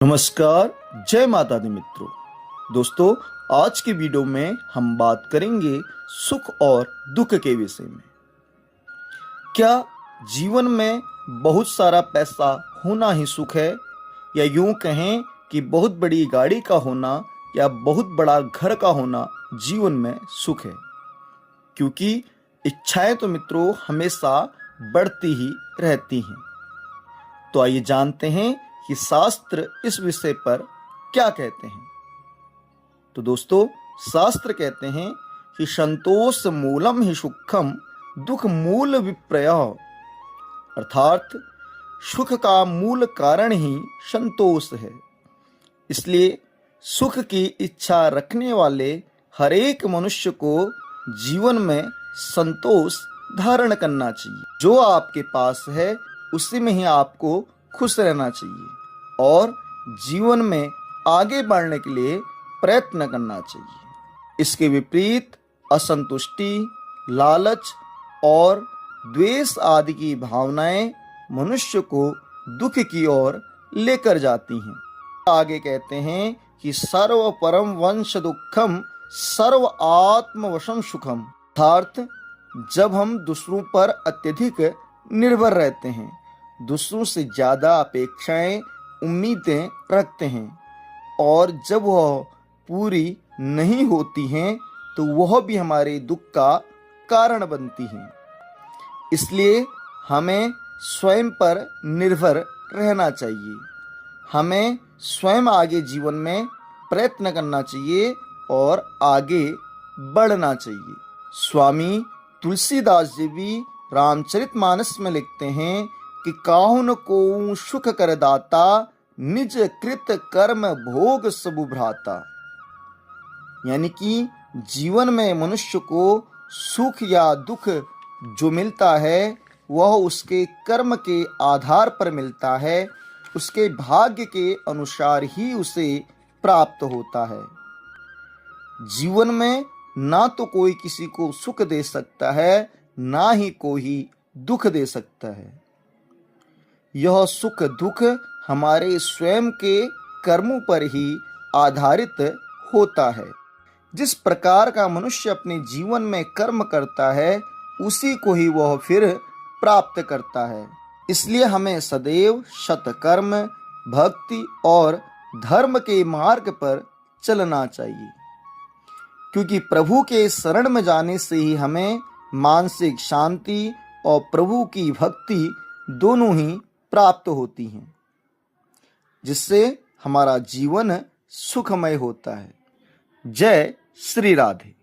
नमस्कार, जय माता दी मित्रों। दोस्तों, आज की वीडियो में हम बात करेंगे सुख और दुख के विषय में। क्या जीवन में बहुत सारा पैसा होना ही सुख है, या यूं कहें कि बहुत बड़ी गाड़ी का होना या बहुत बड़ा घर का होना जीवन में सुख है? क्योंकि इच्छाएं तो मित्रों हमेशा बढ़ती ही रहती हैं। तो आइए जानते हैं कि शास्त्र इस विषय पर क्या कहते हैं। तो दोस्तों, शास्त्र कहते हैं कि संतोष मूलम ही सुखम दुख मूल विप्रयः, अर्थात सुख का मूल कारण ही संतोष है। इसलिए सुख की इच्छा रखने वाले हर एक मनुष्य को जीवन में संतोष धारण करना चाहिए। जो आपके पास है उसी में ही आपको खुश रहना चाहिए और जीवन में आगे बढ़ने के लिए प्रयत्न करना चाहिए। इसके विपरीत असंतुष्टि, लालच और द्वेष आदि की भावनाएं मनुष्य को दुख की ओर लेकर जाती हैं। आगे कहते हैं कि सर्व परम वंश दुखम सर्व आत्मवशम सुखम, अर्थात जब हम दूसरों पर अत्यधिक निर्भर रहते हैं, दूसरों से ज्यादा अपेक्षाएं, उम्मीदें रखते हैं और जब वह पूरी नहीं होती हैं तो वह भी हमारे दुख का कारण बनती हैं। इसलिए हमें स्वयं पर निर्भर रहना चाहिए। हमें स्वयं आगे जीवन में प्रयत्न करना चाहिए और आगे बढ़ना चाहिए। स्वामी तुलसीदास जी भी रामचरितमानस में लिखते हैं कि काहुन को सुख कर दाता निज कृत कर्म भोग सबु भ्राता, यानी कि जीवन में मनुष्य को सुख या दुख जो मिलता है वह उसके कर्म के आधार पर मिलता है, उसके भाग्य के अनुसार ही उसे प्राप्त होता है। जीवन में ना तो कोई किसी को सुख दे सकता है, ना ही कोई दुख दे सकता है। यह सुख दुख हमारे स्वयं के कर्मों पर ही आधारित होता है। जिस प्रकार का मनुष्य अपने जीवन में कर्म करता है उसी को ही वह फिर प्राप्त करता है। इसलिए हमें सदैव सत्कर्म, भक्ति और धर्म के मार्ग पर चलना चाहिए, क्योंकि प्रभु के शरण में जाने से ही हमें मानसिक शांति और प्रभु की भक्ति दोनों ही प्राप्त होती हैं, जिससे हमारा जीवन सुखमय होता है। जय श्री राधे।